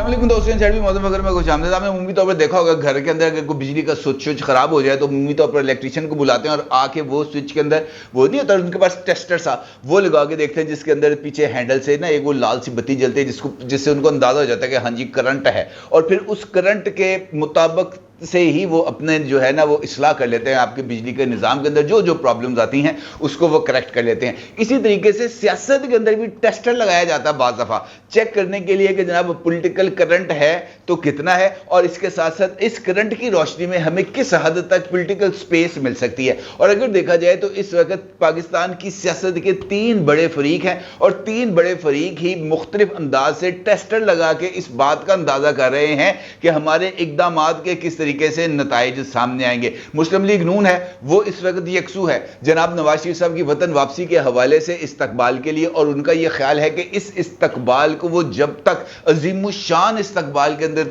अस्सलामुअलैकुम दोस्तों, भी मौसम वगैरह में कुछ आमदद। आपने उम्मीद तौर पर देखा होगा घर के अंदर अगर कोई बिजली का स्विच खराब हो जाए तो उम्मीद तौर पर इलेक्ट्रिशियन को बुलाते हैं और आके वो स्विच के अंदर वो नहीं होता, उनके पास टेस्टर सा वो लगा के देखते हैं जिसके अंदर पीछे हैंडल से ना एक वो लाल सी बत्ती जलती है जिससे उनको अंदाजा हो जाता है कि हाँ जी करंट है, और फिर उस करंट के मुताबिक से ही वो अपने जो है ना वो इस्लाह कर लेते हैं। आपके बिजली के निज़ाम के अंदर जो जो प्रॉब्लम्स आती हैं उसको वो करेक्ट कर लेते हैं। इसी तरीके से सियासत के अंदर भी टेस्टर लगाया जाता है बाज़ दफ़ा चेक करने के लिए कि जनाब पॉलिटिकल करंट है तो कितना है, और इसके साथ साथ इस करंट की रोशनी में हमें किस हद तक पॉलिटिकल स्पेस मिल सकती है। और अगर देखा जाए तो इस वक्त पाकिस्तान की सियासत के तीन बड़े फरीक हैं और तीन बड़े फरीक ही मुख्तलिफ अंदाज से टेस्टर लगा के इस बात का अंदाजा कर रहे हैं कि हमारे इक़दामात के किस तरीके से नताइज सामने आएंगे। मुस्लिम लीग नून है वो इस वक्त यकसू है जनाब नवाज शरीफ साहब की वतन वापसी के हवाले से इस्तकबाल के लिए, और उनका यह ख्याल है कि इस इस्तकबाल को वो जब तक अजीमुशान इस्तकबाल के अंदर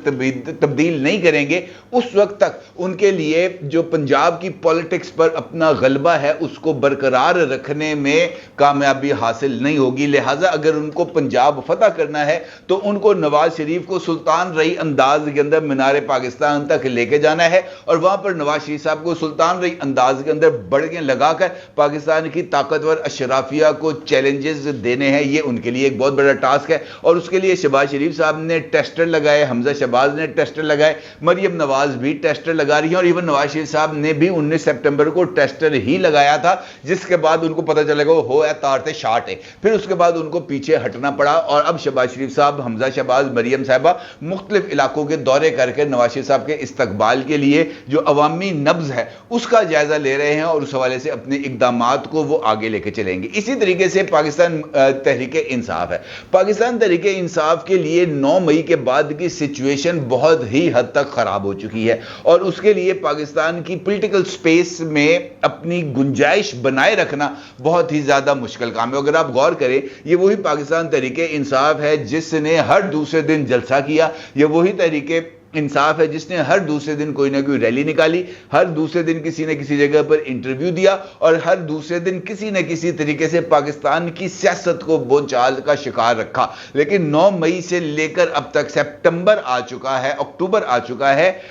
तब्दील नहीं करेंगे उस वक्त तक उनके लिए जो पंजाब की पॉलिटिक्स पर अपना गलबा है उसको बरकरार रखने में कामयाबी हासिल नहीं होगी। लिहाजा अगर उनको पंजाब फतह करना है तो उनको नवाज शरीफ को सुल्तान रही अंदाज के अंदर मीनार पाकिस्तान तक लेके जाना है और वहां पर नवाज शरीफ साहब को सुल्तान रही अंदाज के अंदर बड़के लगाकर पाकिस्तान की ताकतवर अशराफिया को चैलेंजेस देने हैं। ये उनके लिए एक बहुत बड़ा टास्क है और उसके लिए शहबाज शरीफ साहब ने टेस्टर लगाए, हमजा शहबाज ने टेस्टर लगाए, मरियम नवाज भी टेस्टर लगा रही है, और इवन नवाज शरीफ साहब ने भी 19 सितंबर को टेस्टर ही लगाया था, जिसके बाद उनको पता चलेगा वो हो है तारते शार्ट है। फिर उसके बाद उनको पीछे हटना पड़ा और अब शहबाज शरीफ साहब, हमजा शहबाज, मरियम साहबा मुख्तलिफ इलाकों के दौरे करके नवाज शरीफ साहब के इस्तकबाल के लिए जो अवामी नब्ज है उसका जायजा ले रहे हैं और उस हवाले से अपने इक़दामात को वो आगे लेके चलेंगे। इसी तरीके से पाकिस्तान तहरीक इंसाफ है। पाकिस्तान तहरीक इंसाफ के लिए 9 मई के बाद की सिचुएशन बहुत ही हद तक खराब हो चुकी है और उसके लिए पाकिस्तान की पॉलिटिकल स्पेस में अपनी गुंजाइश बनाए रखना बहुत ही ज्यादा मुश्किल काम है। अगर आप गौर करें, ये वही पाकिस्तान तहरीक इंसाफ है जिसने हर दूसरे दिन जलसा किया, ये वही तहरीक इंसाफ है जिसने हर दूसरे दिन कोई ना कोई रैली निकाली, हर दूसरे दिन किसी न किसी जगह पर इंटरव्यू दिया और हर दूसरे दिन किसी न किसी तरीके से पाकिस्तान की सियासत को बोलचाल का शिकार रखा। लेकिन 9 मई से लेकर अब तक सितंबर आ चुका है, अक्टूबर आ चुका है,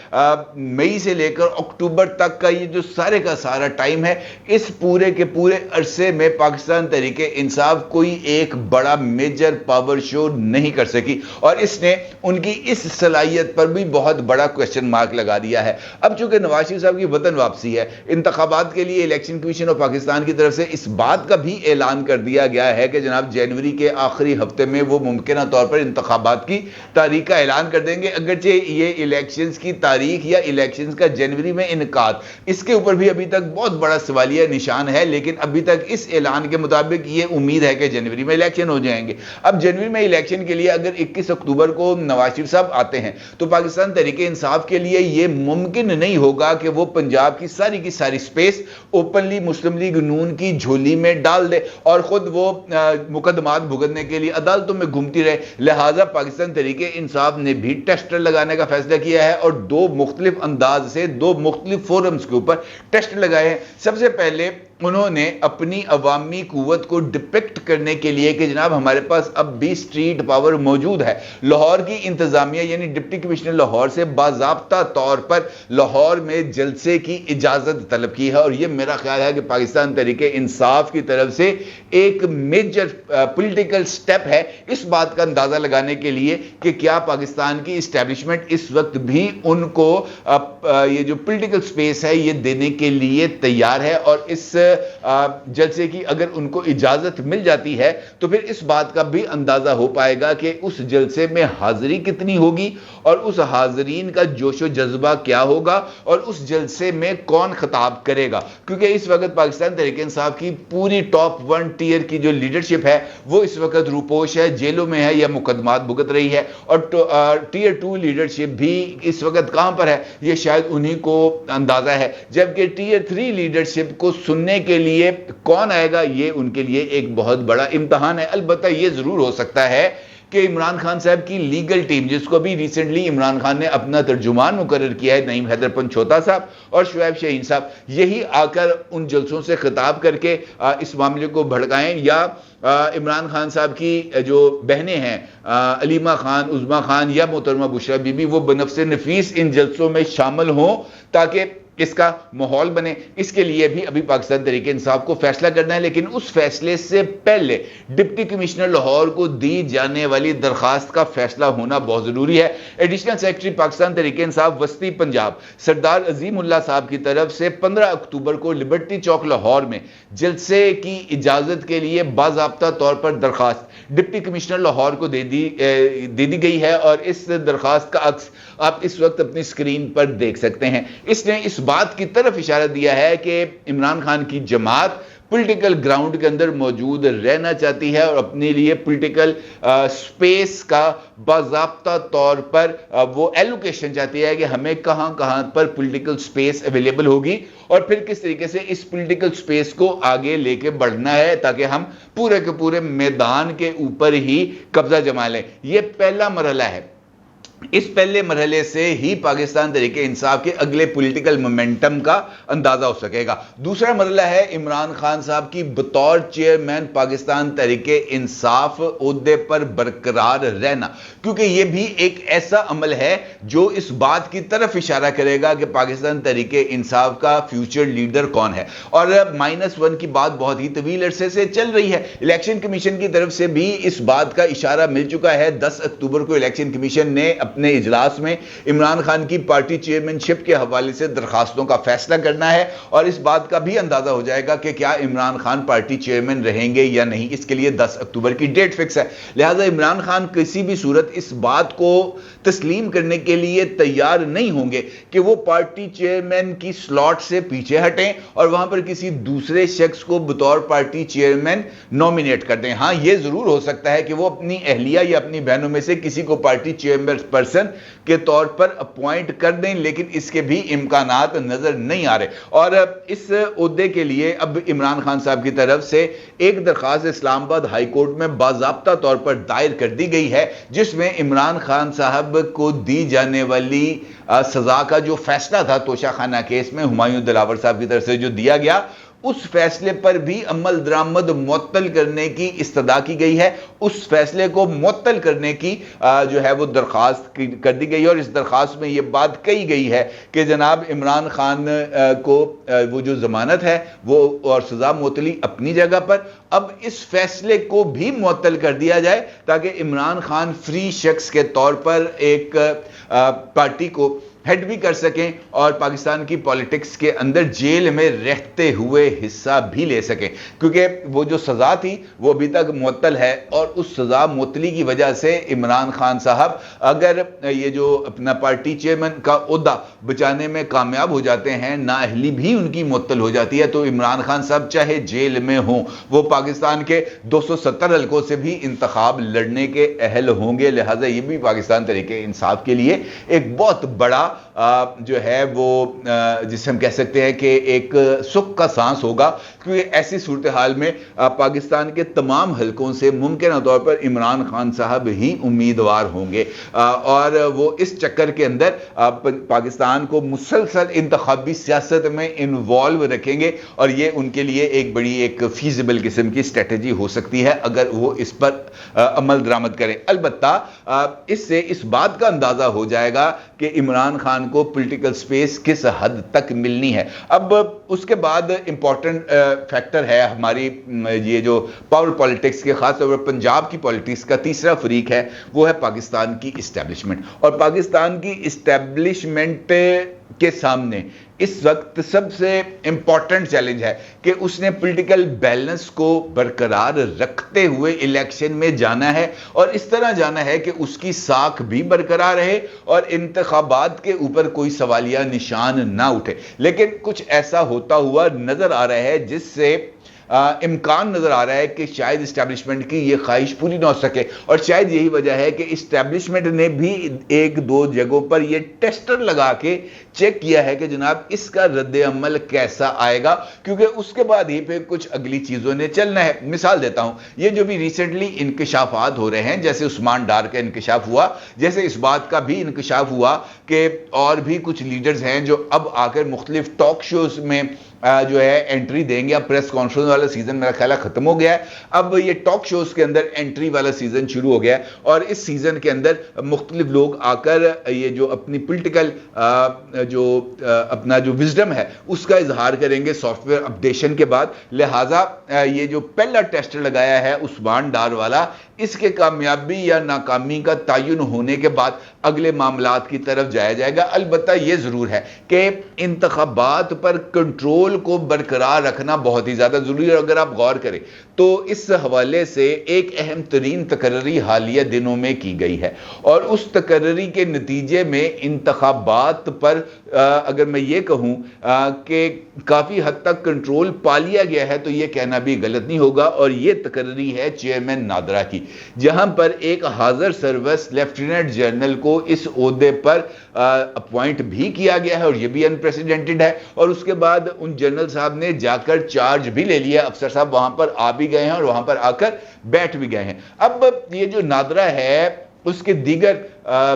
मई से लेकर अक्टूबर तक का ये जो सारे का सारा टाइम है, इस पूरे के पूरे अरसे में पाकिस्तान तहरीक इंसाफ कोई एक बड़ा मेजर पावर शो नहीं कर सकी और इसने उनकी इस सलाहियत पर भी बहुत बड़ा क्वेश्चन मार्क लगा दिया है। अब चूंकि नवाज शरीफ साहब की वतन वापसी है, इंतखाबात के लिए इलेक्शन कमीशन ऑफ पाकिस्तान की तरफ से इस बात का भी ऐलान कर दिया गया है कि जनाब जनवरी के आखिरी हफ्ते में वो मुमकिन तौर पर इंतखाबात की तारीख का ऐलान कर देंगे। अगरचे ये इलेक्शंस की तारीख या इलेक्शंस का जनवरी में इनकाद, इसके ऊपर भी अभी तक बहुत बड़ा सवालिया निशान है, लेकिन अभी तक इस ऐलान के मुताबिक ये उम्मीद है कि जनवरी में इलेक्शन हो जाएंगे। अब जनवरी में इलेक्शन के लिए अगर 21 अक्टूबर को नवाज शरीफ साहब आते हैं तो पाकिस्तान तहरीक इंसाफ के लिए यह मुमकिन नहीं होगा कि वो पंजाब की सारी स्पेस ओपनली मुस्लिम लीग नून की झोली में डाल दे और खुद वो मुकदमात भुगतने के लिए अदालतों में घूमती रहे। लिहाजा पाकिस्तान तहरीक इंसाफ ने भी टेस्टर लगाने का फैसला किया है और 2 मुख्तलिफ अंदाज से 2 मुख्तलिफ फोरम्स के ऊपर टेस्ट लगाए हैं। सबसे पहले उन्होंने अपनी अवामी कुव्वत को डिपिक्ट करने के लिए कि जनाब हमारे पास अब भी स्ट्रीट पावर मौजूद है, लाहौर की इंतजामिया यानी डिप्टी कमिश्नर लाहौर से बाज़ाब्ता तौर पर लाहौर में जलसे की इजाज़त तलब की है और यह मेरा ख्याल है कि पाकिस्तान तहरीक इंसाफ की तरफ से एक मेजर पॉलिटिकल स्टेप है इस बात का अंदाज़ा लगाने के लिए कि क्या पाकिस्तान की इस्टेब्लिशमेंट इस वक्त भी उनको ये जो पॉलिटिकल स्पेस है ये देने के लिए तैयार है, और इस जलसे की अगर उनको इजाजत मिल जाती है तो फिर इस बात का भी अंदाजा हो पाएगा कि उस जलसे में हाजिरी कितनी होगी और उस हाजरीन का जोशो जज्बा क्या होगा और उस जलसे में कौन खिताब करेगा। क्योंकि इस वक्त पाकिस्तान तहरीक इंसाफ की पूरी टॉप 1 टियर की जो लीडरशिप है वो इस वक्त रूपोश है, जेलों में है या मुकदमात भुगत रही है, और टियर 2 लीडरशिप भी इस वक्त कहां पर है ये शायद उन्हीं को अंदाजा है, जबकि टियर 3 लीडरशिप को सुनने के लिए कौन आएगा ये उनके लिए एक बहुत बड़ा इम्तिहान है। अलबत्ता ये जरूर हो सकता है کہ عمران خان صاحب کی لیگل ٹیم، جس کو بھی ریسنٹلی عمران خان نے اپنا ترجمان مقرر کیا ہے، نعیم حیدر پنچھوتا صاحب اور شعیب شاہین صاحب، یہی آ کر ان جلسوں سے خطاب کر کے اس معاملے کو بھڑکائیں، یا عمران خان صاحب کی جو بہنیں ہیں علیمہ خان، عظمیٰ خان یا محترمہ بشرا بی بی، وہ بنفس نفیس ان جلسوں میں شامل ہوں تاکہ اس کا ماحول بنے۔ اس کے لیے بھی ابھی پاکستان تحریک انصاف کو فیصلہ کرنا ہے، لیکن اس فیصلے سے پہلے ڈپٹی کمشنر لاہور کو دی جانے والی درخواست کا فیصلہ ہونا بہت ضروری ہے۔ ایڈیشنل سیکرٹری پاکستان تحریک انصاف وسطی پنجاب سردار عظیم اللہ صاحب کی طرف سے 15 اکتوبر کو لبرٹی چوک لاہور میں جلسے کی اجازت کے لیے باضابطہ طور پر درخواست ڈپٹی کمشنر لاہور کو دے دی گئی ہے، اور اس درخواست کا عکس آپ اس وقت اپنی سکرین پر دیکھ سکتے ہیں۔ اس نے اس بات کی طرف اشارہ دیا ہے کہ عمران خان کی جماعت پولیٹیکل گراؤنڈ کے اندر موجود رہنا چاہتی ہے اور اپنے لیے پولیٹیکل سپیس کا باضابطہ طور پر وہ ایلوکیشن چاہتی ہے کہ ہمیں کہاں کہاں پر پولیٹیکل سپیس اویلیبل ہوگی اور پھر کس طریقے سے اس پولیٹیکل سپیس کو آگے لے کے بڑھنا ہے تاکہ ہم پورے کے پورے میدان کے اوپر ہی قبضہ جما لیں۔ یہ پہلا مرحلہ ہے۔ اس پہلے مرحلے سے ہی پاکستان تحریک انصاف کے اگلے پولیٹیکل مومنٹم کا اندازہ ہو سکے گا۔ دوسرا مرحلہ ہے عمران خان صاحب کی بطور چیئرمین پاکستان تحریک انصاف عہدے پر برقرار رہنا، کیونکہ یہ بھی ایک ایسا عمل ہے جو اس بات کی طرف اشارہ کرے گا کہ پاکستان تحریک انصاف کا فیوچر لیڈر کون ہے۔ اور -1 کی بات بہت ہی طویل عرصے سے چل رہی ہے۔ الیکشن کمیشن کی طرف سے بھی اس بات کا اشارہ مل چکا ہے۔ 10 اکتوبر کو الیکشن کمیشن نے اپنے اجلاس میں عمران خان کی پارٹی چیئرمین شپ کے حوالے سے درخواستوں کا فیصلہ کرنا ہے، اور اس بات کا بھی اندازہ ہو جائے گا کہ کیا عمران خان پارٹی چیئرمین رہیں گے یا نہیں۔ اس کے لیے 10 اکتوبر کی ڈیٹ فکس ہے، لہٰذا عمران خان کسی بھی صورت اس بات کو تسلیم کرنے کے لیے تیار نہیں ہوں گے کہ وہ پارٹی چیئرمین کی سلاٹ سے پیچھے ہٹیں اور وہاں پر کسی دوسرے شخص کو بطور پارٹی چیئرمین نومینیٹ کر دیں۔ ہاں، یہ ضرور ہو سکتا ہے کہ وہ اپنی اہلیہ یا اپنی بہنوں میں سے کسی کو پارٹی چیئرمین پرسن کے طور پر اپوائنٹ کر دیں، لیکن اس کے بھی امکانات نظر نہیں آ رہے۔ اور اس عہدے کے لیے اب عمران خان صاحب کی طرف سے ایک درخواست اسلام آباد ہائی کورٹ میں باضابطہ طور پر دائر کر دی گئی ہے، جس میں عمران خان صاحب کو دی جانے والی سزا کا جو فیصلہ تھا توشہ خانہ کیس میں ہمایوں دلاور صاحب کی طرف سے جو دیا گیا، اس فیصلے پر بھی عمل درآمد معطل کرنے کی استدعا کی گئی ہے۔ اس فیصلے کو معطل کرنے کی جو ہے وہ درخواست کر دی گئی ہے، اور اس درخواست میں یہ بات کہی گئی ہے کہ جناب عمران خان کو وہ جو ضمانت ہے وہ اور سزا معطلی اپنی جگہ پر، اب اس فیصلے کو بھی معطل کر دیا جائے تاکہ عمران خان فری شخص کے طور پر ایک پارٹی کو ہیڈ بھی کر سکیں اور پاکستان کی پالیٹکس کے اندر جیل میں رہتے ہوئے حصہ بھی لے سکیں، کیونکہ وہ جو سزا تھی وہ ابھی تک معطل ہے، اور اس سزا معطلی کی وجہ سے عمران خان صاحب اگر یہ جو اپنا پارٹی چیئرمین کا عہدہ بچانے میں کامیاب ہو جاتے ہیں، نااہلی بھی ان کی معطل ہو جاتی ہے، تو عمران خان صاحب چاہے جیل میں ہوں وہ پاکستان کے 270 حلقوں سے بھی انتخاب لڑنے کے اہل ہوں گے۔ لہٰذا یہ بھی پاکستان تحریک انصاف کے لیے ایک بہت بڑا جو ہے وہ جسے ہم کہہ سکتے ہیں کہ ایک سکھ کا سانس ہوگا، کیونکہ ایسی صورتحال میں پاکستان کے تمام حلقوں سے ممکنہ طور پر عمران خان صاحب ہی امیدوار ہوں گے، اور وہ اس چکر کے اندر پاکستان کو مسلسل انتخابی سیاست میں انوالو رکھیں گے، اور یہ ان کے لیے ایک بڑی ایک فیزیبل قسم کی اسٹریٹجی ہو سکتی ہے اگر وہ اس پر عمل درآمد کریں۔ البتہ اس سے اس بات کا اندازہ ہو جائے گا کہ عمران خان کو پولیٹیکل سپیس کس حد تک ملنی ہے۔ اب اس کے بعد امپورٹنٹ فیکٹر ہے ہماری یہ جو پاور پالیٹکس کے، خاص طور پر پنجاب کی پالیٹکس کا تیسرا فریق ہے، وہ ہے پاکستان کی اسٹیبلشمنٹ۔ اور پاکستان کی اسٹیبلشمنٹ کے سامنے اس وقت سب سے امپورٹنٹ چیلنج ہے کہ اس نے پولیٹیکل بیلنس کو برقرار رکھتے ہوئے الیکشن میں جانا ہے، اور اس طرح جانا ہے کہ اس کی ساکھ بھی برقرار رہے اور انتخابات کے اوپر کوئی سوالیہ نشان نہ اٹھے۔ لیکن کچھ ایسا ہوتا ہوا نظر آ رہا ہے جس سے इम्कान नज़र आ रहा है कि शायद इस्टेब्लिशमेंट की ये ख्वाहिश पूरी ना हो सके, और शायद यही वजह है कि इस्टेब्लिशमेंट ने भी एक दो जगहों पर ये टेस्टर लगा के चेक किया है कि जनाब इसका रद्द अमल कैसा आएगा, क्योंकि उसके बाद ही फिर कुछ अगली चीज़ों ने चलना है। मिसाल देता हूँ, ये जो भी रिसेंटली इंकशाफात हो रहे हैं, जैसे उस्मान डार का इंकशाफ हुआ, जैसे इस बात का भी इंकशाफ हुआ कि और भी कुछ लीडर्स हैं जो अब आकर मुख्तलिफ टॉक शोज में जो है एंट्री देंगे। अब प्रेस कॉन्फ्रेंस वाला सीजन मेरा ख्याल खत्म हो गया है, अब ये टॉक शोज के अंदर एंट्री वाला सीजन शुरू हो गया है, और इस सीजन के अंदर मुख्तलिफ लोग आकर ये जो अपनी पॉलिटिकल अपना जो विजडम है उसका इजहार करेंगे सॉफ्टवेयर अपडेशन के बाद। लिहाजा ये जो पहला टेस्टर लगाया है उस्मान डार वाला, इसके कामयाबी या नाकामी का तयन होने के बाद अगले मामलात की तरफ जाया जाएगा। अलबत्ता ये जरूर है कि इंतखाबात पर कंट्रोल को बरकरार रखना बहुत ही ज्यादा जरूरी है। अगर आप गौर करें तो इस हवाले से एक अहम तरीन तकर्री हालिया दिनों में की गई है, और उस तकर्री के नतीजे में इंतखाबात पर अगर मैं ये कहूं कि काफी हद तक कंट्रोल पा लिया गया है तो ये कहना भी गलत नहीं होगा। और ये तकर्री है चेयरमैन नादरा की, जहां पर एक हाजिर सर्विस लेफ्टिनेंट जनरल को इस ओहदे पर अपॉइंट भी किया गया है, और ये भी अनप्रेसिडेंटेड है। और उसके बाद उन जनरल साहब ने जाकर चार्ज भी ले लिया, अफसर साहब वहां पर आ भी गए हैं और वहां पर आकर बैठ भी गए हैं। अब ये जो नादरा है उसके दीगर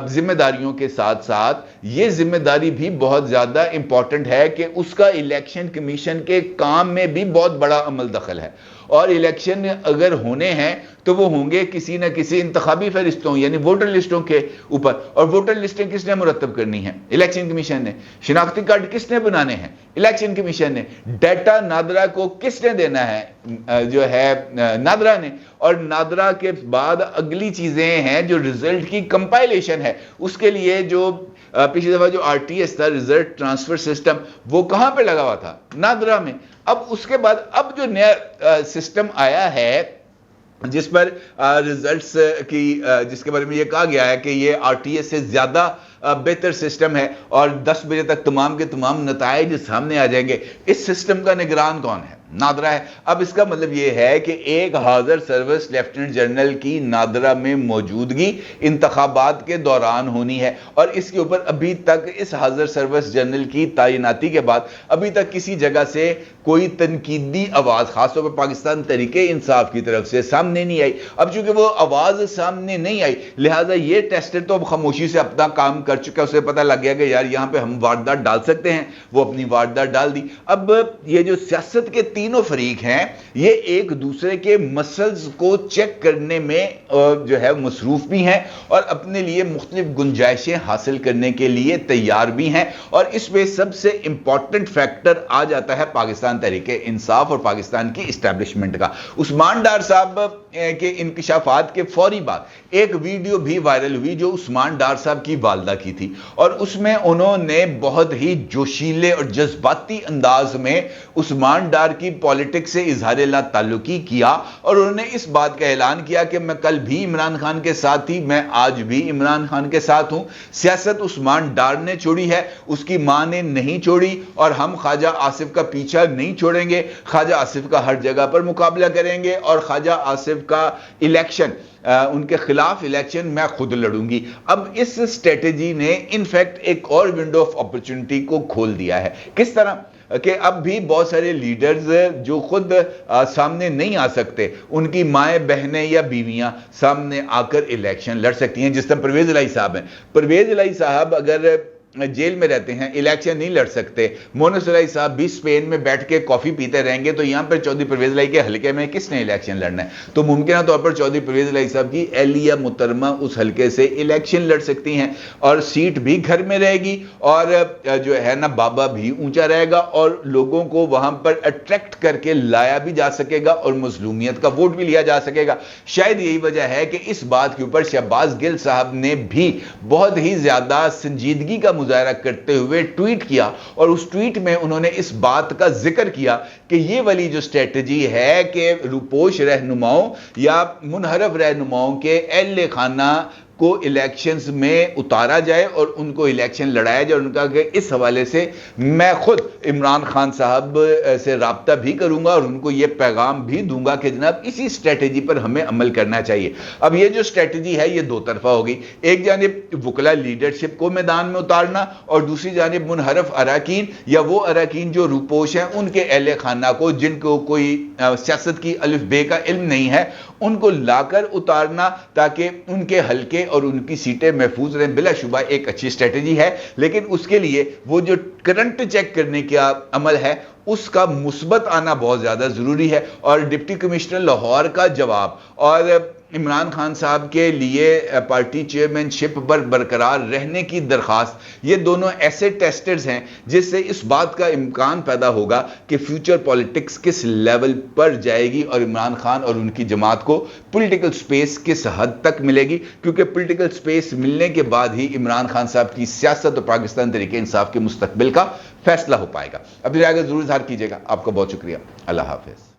जिम्मेदारियों के साथ साथ ये जिम्मेदारी भी बहुत ज्यादा इंपॉर्टेंट है कि उसका इलेक्शन कमीशन के काम में भी बहुत बड़ा अमल दखल है, और इलेक्शन अगर होने हैं तो वो होंगे किसी न किसी इंतखाबी फहरिस्तों यानी वोटर लिस्टों के ऊपर। और वोटर लिस्टें किसने मुरतब करनी है? इलेक्शन कमीशन ने। शिनाख्ती कार्ड किसने बनाने हैं? इलेक्शन कमीशन ने। डाटा नादरा को किसने देना है? जो है नादरा ने। और नादरा के बाद अगली चीजें हैं जो रिजल्ट की कंपाइलेशन है, उसके लिए जो पिछली दफा जो आरटीएस था, रिजल्ट ट्रांसफर सिस्टम, वो कहां पे लगा हुआ था? नादरा में। अब उसके बाद अब जो नया सिस्टम आया है जिस पर रिजल्ट्स की जिसके बारे में ये कहा गया है कि ये आरटीएस से ज्यादा बेहतर सिस्टम है और 10 बजे तक तमाम के तमाम नताइज सामने आ जाएंगे, इस सिस्टम का निगरान कौन है? नादरा है। अब इसका मतलब यह है कि एक हाजिर सर्विस लेफ्टिनेंट जनरल की नादरा में मौजूदगी इंतखाबात के दौरान होनी है, और इसके ऊपर अभी तक इस हाजिर सर्विस जनरल की तैनाती के बाद अभी तक किसी जगह से कोई तनकीदी आवाज खासतौर पर पाकिस्तान तहरीके इंसाफ की तरफ से सामने नहीं आई। अब चूंकि वो आवाज सामने नहीं आई, लिहाजा ये टेस्टर तो अब खामोशी से अपना काम कर चुका है, उसे पता लग गया कि यार यहां पे हम वारदात डाल सकते हैं, वो अपनी वारदात डाल दी। अब ये जो सियासत के तीनों फरीक हैं ये एक दूसरे के मसल्स को चेक करने में जो है मसरूफ भी हैं और अपने लिए मुख्तलिफ गुंजाइशें हासिल करने के लिए तैयार भी हैं। और इसमें सबसे इंपॉर्टेंट फैक्टर आ जाता है पाकिस्तान तहरीके इंसाफ और पाकिस्तान की इस्टेब्लिशमेंट का। उस्मान डार साहब के इंकशाफात के फौरी बाद एक वीडियो भी वायरल हुई जो उस्मान डार साहब की वालदा की थी, और उसमें उन्होंने बहुत ही जोशीले और जज्बाती अंदाज में उस्मान डार की पॉलिटिक्स से इजहार ला ताल्लुकी किया, और उन्होंने इस बात का ऐलान किया कि मैं कल भी इमरान खान के साथ थी, मैं आज भी इमरान खान के साथ हूं। सियासत उस्मान डार ने छोड़ी है, उसकी मां ने नहीं छोड़ी, और हम ख्वाजा आसिफ का पीछा नहीं छोड़ेंगे। ख्वाजा आसिफ का हर जगह पर मुकाबला करेंगे, और ख्वाजा आसिफ का इलेक्शन उनके खिलाफ इलेक्शन मैं खुद लड़ूंगी। अब इस स्ट्रेटेजी ने इनफैक्ट एक और विंडो ऑफ अपॉर्चुनिटी को खोल दिया है। किस तरह कि अब भी बहुत सारे लीडर्स जो खुद सामने नहीं आ सकते, उनकी माएं बहनें या बीवियां सामने आकर इलेक्शन लड़ सकती हैं। जिस तरह परवेज इलाही साहब हैं, परवेज इलाही साहब अगर जेल में रहते हैं, इलेक्शन नहीं लड़ सकते। मोनस इलाही साहब भी स्पेन में बैठ के कॉफी पीते रहेंगे, तो यहां पर चौधरी परवेज इलाही के हल्के में किसने इलेक्शन लड़ना है? तो मुमकिन तौर पर चौधरी परवेज इलाही साहब की एहलिया मुहतरमा उस हल्के से इलेक्शन लड़ सकती हैं, और सीट भी घर में रहेगी, और जो है ना बाबा भी ऊंचा रहेगा, और लोगों को वहां पर अट्रैक्ट करके लाया भी जा सकेगा, और मजलूमियत का वोट भी लिया जा सकेगा। शायद यही वजह है कि इस बात के ऊपर शहबाज गिल साहब ने भी बहुत ही ज्यादा संजीदगी का मुजाहरा करते हुए ट्वीट किया, और उस ट्वीट में उन्होंने इस बात का जिक्र किया कि ये वाली जो स्ट्रेटजी है कि रुपोश रहनुमाओं या मुनहरफ रहनुमाओं के अहले खाना کو الیکشنز میں اتارا جائے اور ان کو الیکشن لڑایا جائے. اور ان کا کہ اس حوالے سے میں خود عمران خان صاحب سے رابطہ بھی کروں گا اور ان کو یہ پیغام بھی دوں گا کہ جناب اسی اسٹریٹجی پر ہمیں عمل کرنا چاہیے. اب یہ جو اسٹریٹجی ہے یہ دو طرفہ ہوگی. ایک جانب وکلا لیڈرشپ کو میدان میں اتارنا اور دوسری جانب منحرف اراکین یا وہ اراکین جو روپوش ہیں ان کے اہل خانہ کو جن کو کوئی سیاست کی الف بے کا علم نہیں ہے ان کو لا کر اتارنا تاکہ ان کے حلقے اور ان کی سیٹیں محفوظ رہیں. بلا شبہ ایک اچھی اسٹریٹجی ہے لیکن اس کے لیے وہ جو کرنٹ چیک کرنے کا عمل ہے اس کا مثبت آنا بہت زیادہ ضروری ہے. اور ڈپٹی کمشنر لاہور کا جواب اور عمران خان صاحب کے لیے پارٹی چیئرمین شپ پر برقرار رہنے کی درخواست یہ دونوں ایسے ٹیسٹرز ہیں جس سے اس بات کا امکان پیدا ہوگا کہ فیوچر پولیٹکس کس لیول پر جائے گی اور عمران خان اور ان کی جماعت کو پولیٹیکل سپیس کس حد تک ملے گی, کیونکہ پولیٹیکل سپیس ملنے کے بعد ہی عمران خان صاحب کی سیاست اور پاکستان تحریک انصاف کے مستقبل کا فیصلہ ہو پائے گا. اپنی رائے کا ضرور اظہار کیجیے گا. آپ کا بہت شکریہ. اللہ حافظ.